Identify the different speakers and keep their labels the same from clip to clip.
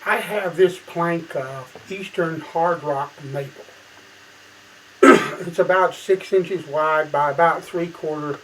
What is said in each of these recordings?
Speaker 1: I have this plank of Eastern hard rock maple. It's about 6 inches wide by about 3/4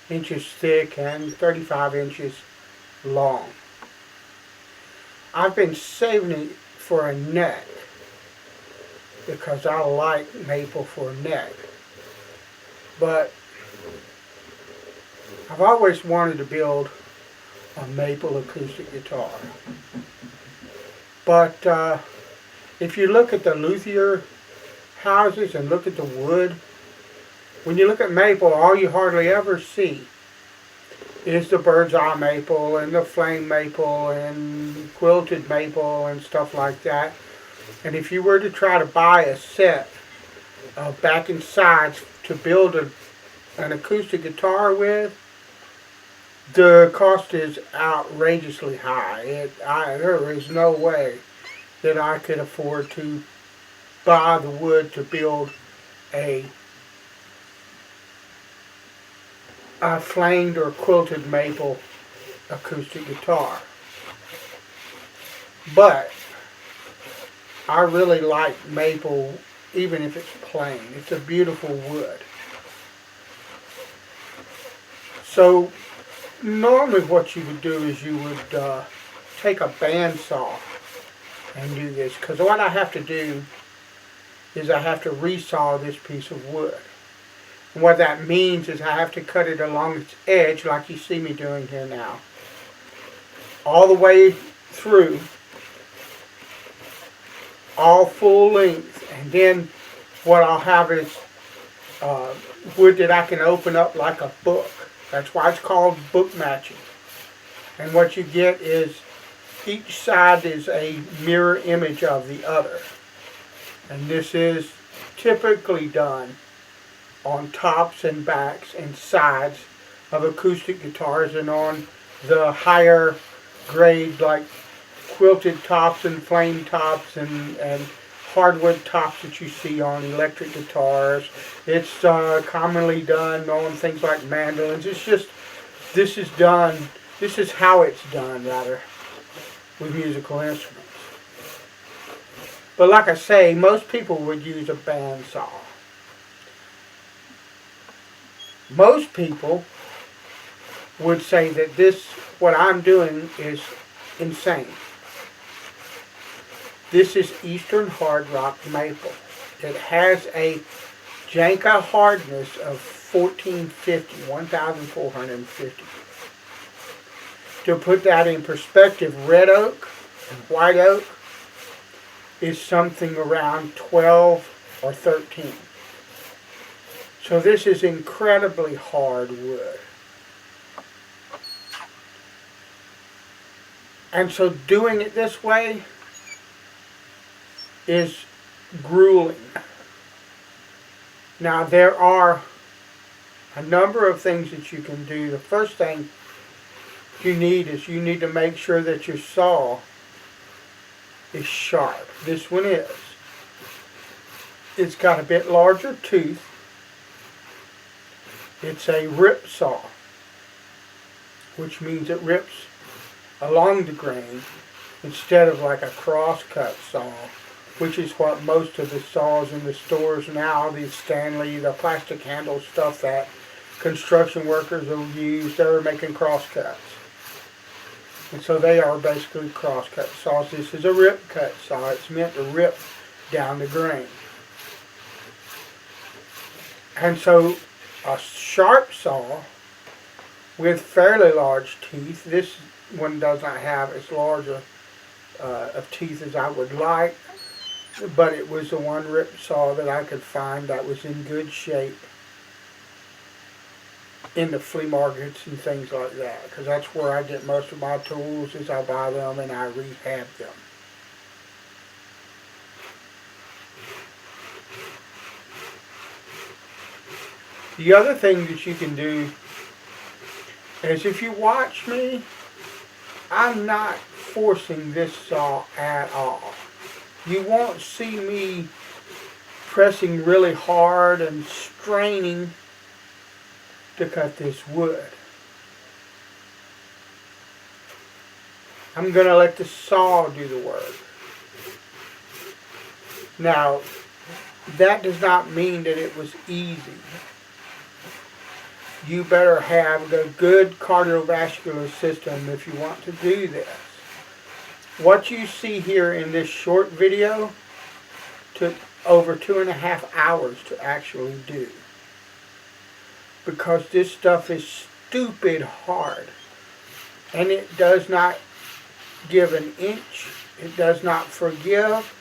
Speaker 1: inches thick and 35 inches long. I've been saving it for a neck because I like maple for a neck. But I've always wanted to build a maple acoustic guitar. But if you look at the luthier houses and look at the wood, when you look at maple, all you hardly ever see is the bird's eye maple and the flame maple and quilted maple and stuff like that. And if you were to try to buy a set of back and sides to build an acoustic guitar with, the cost is outrageously high. There is no way that I could afford to buy the wood to build a flamed or quilted maple acoustic guitar. But I really like maple even if it's plain. It's a beautiful wood. So normally what you would do is you would take a bandsaw and do this, because what I have to do is I have to resaw this piece of wood. And what that means is I have to cut it along its edge like you see me doing here now, all the way through, all full length. And then what I'll have is wood that I can open up like a book. That's why it's called book matching. And what you get is each side is a mirror image of the other. And this is typically done on tops and backs and sides of acoustic guitars, and on the higher grade like quilted tops and flame tops and hardwood tops that you see on electric guitars. It's commonly done on things like mandolins. It's just, this is how it's done rather with musical instruments. But like I say, most people would use a bandsaw. Most people would say that what I'm doing is insane. This is Eastern hard rock maple. It has a Janka hardness of 1450. To put that in perspective, red oak and white oak is something around 12 or 13. So this is incredibly hard wood. And so doing it this way is grueling. Now there are a number of things that you can do. The first thing you need to make sure that your saw is sharp. This one is. It's got a bit larger tooth. It's a rip saw, which means it rips along the grain instead of like a cross-cut saw, which is what most of the saws in the stores now, the Stanley, the plastic handle stuff that construction workers will use, they're making cross-cuts. And so they are basically cross-cut saws. This is a rip-cut saw. It's meant to rip down the grain. And so a sharp saw with fairly large teeth. This one does not have as large of teeth as I would like, but it was the one rip saw that I could find that was in good shape in the flea markets and things like that, because that's where I get most of my tools, is I buy them and I rehab them. The other thing that you can do is, if you watch me, I'm not forcing this saw at all. You won't see me pressing really hard and straining to cut this wood. I'm going to let the saw do the work. Now, that does not mean that it was easy. You better have a good cardiovascular system if you want to do this. What you see here in this short video took over 2.5 hours to actually do. Because this stuff is stupid hard. And it does not give an inch. It does not forgive.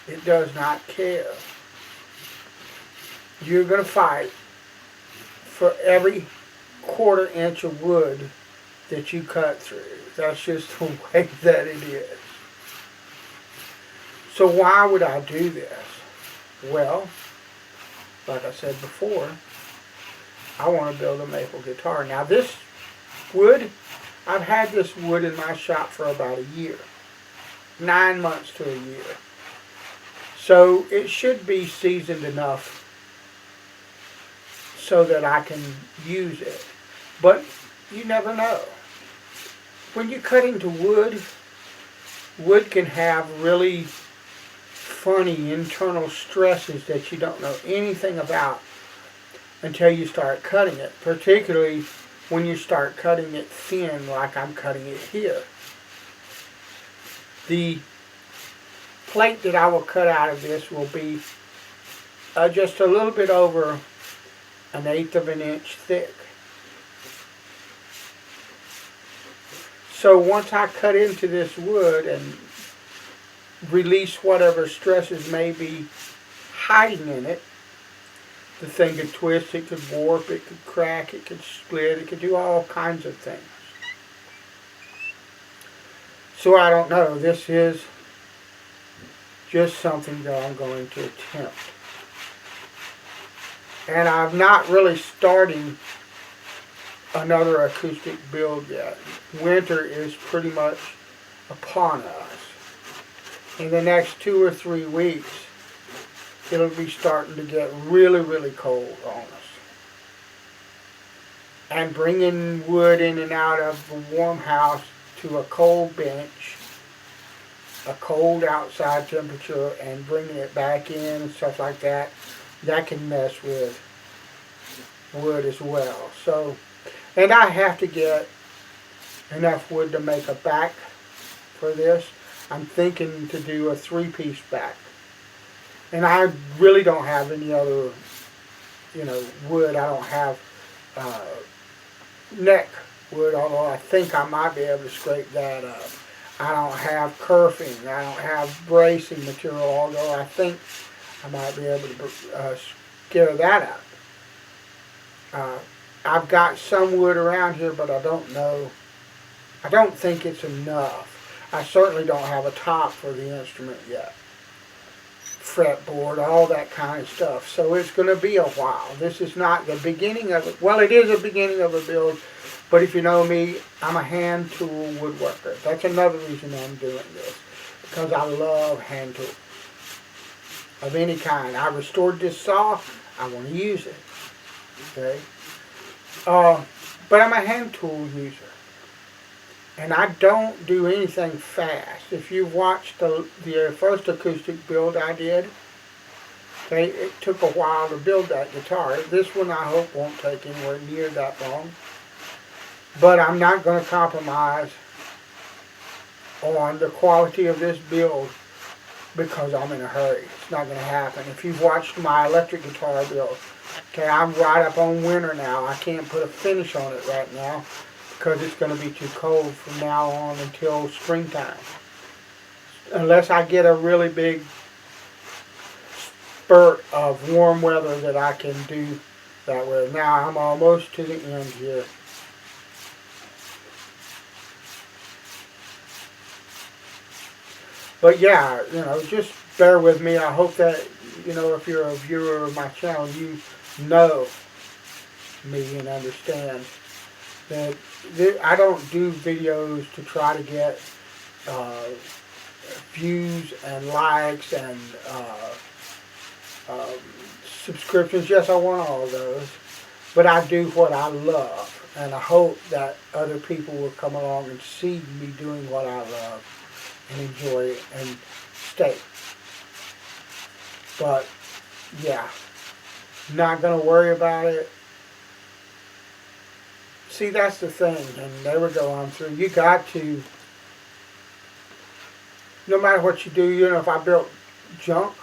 Speaker 1: It does not care. You're going to fight for every 1/4 inch of wood that you cut through. That's just the way that it is. So why would I do this? Well, like I said before, I want to build a maple guitar. Now this wood, I've had this wood in my shop for about a year. 9 months to a year. So it should be seasoned enough so that I can use it. But you never know. When you cut into wood, wood can have really funny internal stresses that you don't know anything about until you start cutting it, particularly when you start cutting it thin like I'm cutting it here. The plate that I will cut out of this will be just a little bit over 1/8 of an inch thick. So once I cut into this wood and release whatever stresses may be hiding in it, the thing could twist, it could warp, it could crack, it could split, it could do all kinds of things. So I don't know, this is just something that I'm going to attempt. And I'm not really starting another acoustic build yet. Winter is pretty much upon us. In the next 2 or 3 weeks, it'll be starting to get really, really cold on us. And bringing wood in and out of a warm house to a cold bench, a cold outside temperature, and bringing it back in and stuff like that, that can mess with wood as well. So, and I have to get enough wood to make a back for this. I'm thinking to do a 3-piece back. And I really don't have any other, wood. I don't have neck wood, although I think I might be able to scrape that up. I don't have kerfing. I don't have bracing material, although I think I might be able to scare that up. I've got some wood around here, but I don't know. I don't think it's enough. I certainly don't have a top for the instrument yet. Fretboard, all that kind of stuff. So it's going to be a while. This is not the beginning of it. Well, it is a beginning of a build, but if you know me, I'm a hand tool woodworker. That's another reason I'm doing this, because I love hand tools of any kind. I restored this saw. I want to use it. Okay? But I'm a hand tool user. And I don't do anything fast. If you've watched the first acoustic build I did, okay, it took a while to build that guitar. This one I hope won't take anywhere near that long. But I'm not going to compromise on the quality of this build because I'm in a hurry. It's not going to happen. If you've watched my electric guitar build, okay, I'm right up on winter now. I can't put a finish on it right now, because it's going to be too cold from now on until springtime. Unless I get a really big spurt of warm weather that I can do that way. Now I'm almost to the end here. But yeah, just bear with me. I hope that, if you're a viewer of my channel, you know me and understand that I don't do videos to try to get views and likes and subscriptions. Yes, I want all those, but I do what I love, And I hope that other people will come along and see me doing what I love and enjoy it and stay. But yeah, not gonna worry about it. See, that's the thing, and there we go on through. You got to, no matter what you do, you know, if I built junk,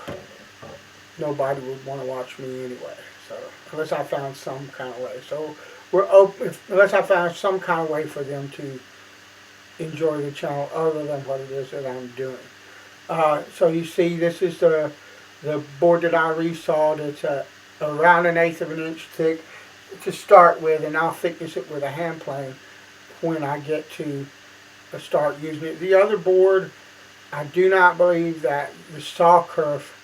Speaker 1: nobody would want to watch me anyway. So unless I found some kind of way. So we're open, unless I found some kind of way for them to enjoy the channel other than what it is that I'm doing. So you see, this is the board that I resawed. It's around 1/8 of an inch thick to start with, and I'll thickness it with a hand plane when I get to start using it. The other board, I do not believe that the saw kerf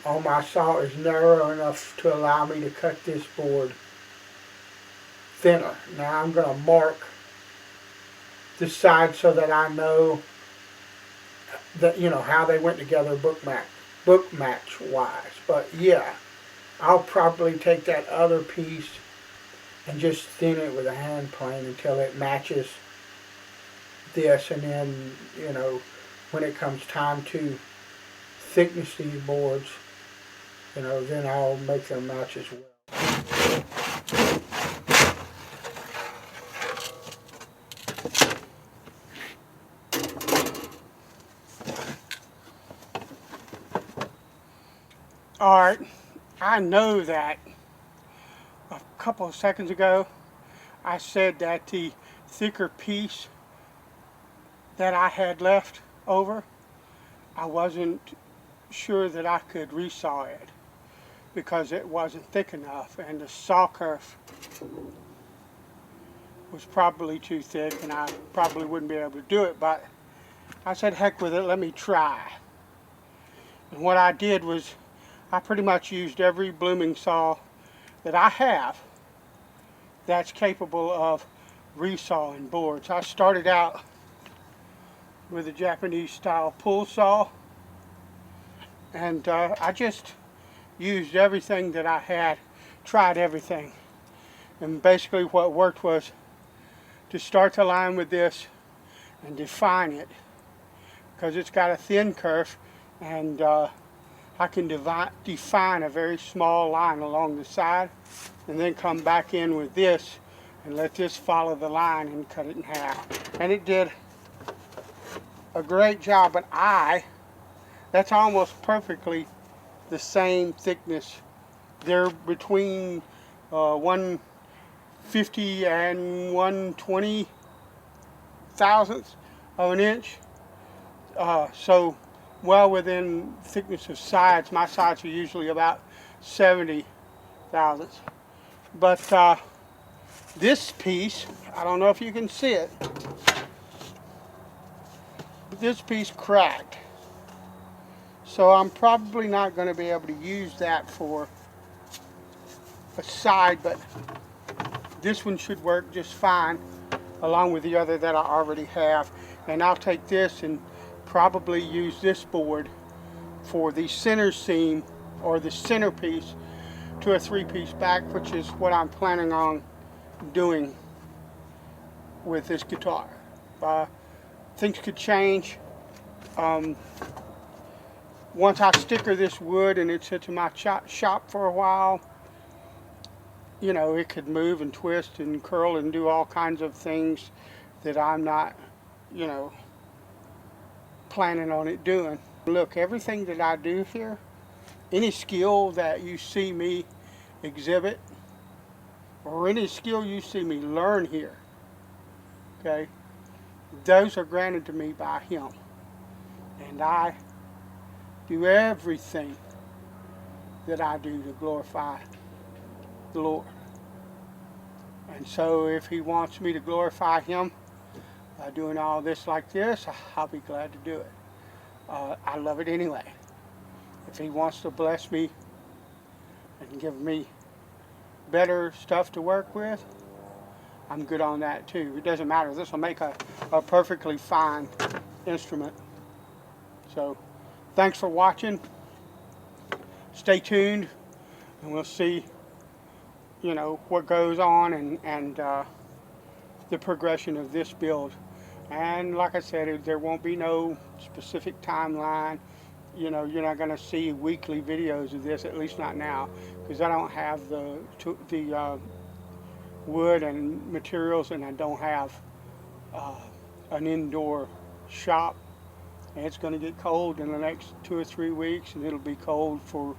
Speaker 1: on my saw is narrow enough to allow me to cut this board thinner. Now I'm going to mark the sides so that I know that, you know, how they went together book match wise. But yeah, I'll probably take that other piece and just thin it with a hand plane until it matches this, and then, you know, when it comes time to thickness these boards, you know, then I'll make them match as well. Alright, I know that a couple of seconds ago I said that the thicker piece that I had left over, I wasn't sure that I could resaw it because it wasn't thick enough, and the saw kerf was probably too thick and I probably wouldn't be able to do it, but I said heck with it, let me try. And what I did was I pretty much used every blooming saw that I have that's capable of resawing boards. I started out with a Japanese style pull saw, and I just used everything that I had, tried everything, and basically what worked was to start the line with this and define it, because it's got a thin kerf, and I can define a very small line along the side, and then come back in with this and let this follow the line and cut it in half. And it did a great job, but that's almost perfectly the same thickness. They're between 150 and 120 thousandths of an inch. So well within thickness of sides. My sides are usually about 70 thousandths. But this piece, I don't know if you can see it, but this piece cracked. So I'm probably not going to be able to use that for a side, but this one should work just fine along with the other that I already have. And I'll take this and probably use this board for the center seam or the centerpiece to a 3-piece back, which is what I'm planning on doing with this guitar. Things could change. Once I sticker this wood and it sits in my shop for a while, you know, it could move and twist and curl and do all kinds of things that I'm not, you know, planning on it doing. Look, everything that I do here, any skill that you see me exhibit, or any skill you see me learn here, okay, those are granted to me by Him. And I do everything that I do to glorify the Lord. And so if He wants me to glorify Him by doing all this like this, I'll be glad to do it. I love it anyway. If He wants to bless me and give me better stuff to work with, I'm good on that too. It doesn't matter. This will make a perfectly fine instrument. So thanks for watching. Stay tuned, and we'll see you know, what goes on and the progression of this build. And like I said, there won't be no specific timeline. You know, you're not going to see weekly videos of this, at least not now, because I don't have the wood and materials, and I don't have uh, an indoor shop. And it's going to get cold in the next 2 or 3 weeks, and it'll be cold for,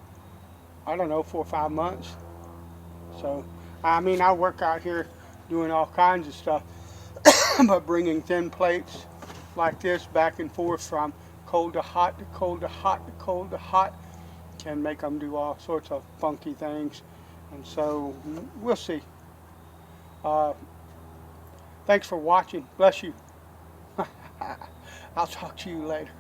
Speaker 1: I don't know, 4 or 5 months. So, I mean, I work out here doing all kinds of stuff, but bringing thin plates like this back and forth from cold to hot to cold to hot to cold to hot can make them do all sorts of funky things. And so, we'll see. Uh, Thanks for watching. Bless you. I'll talk to you later.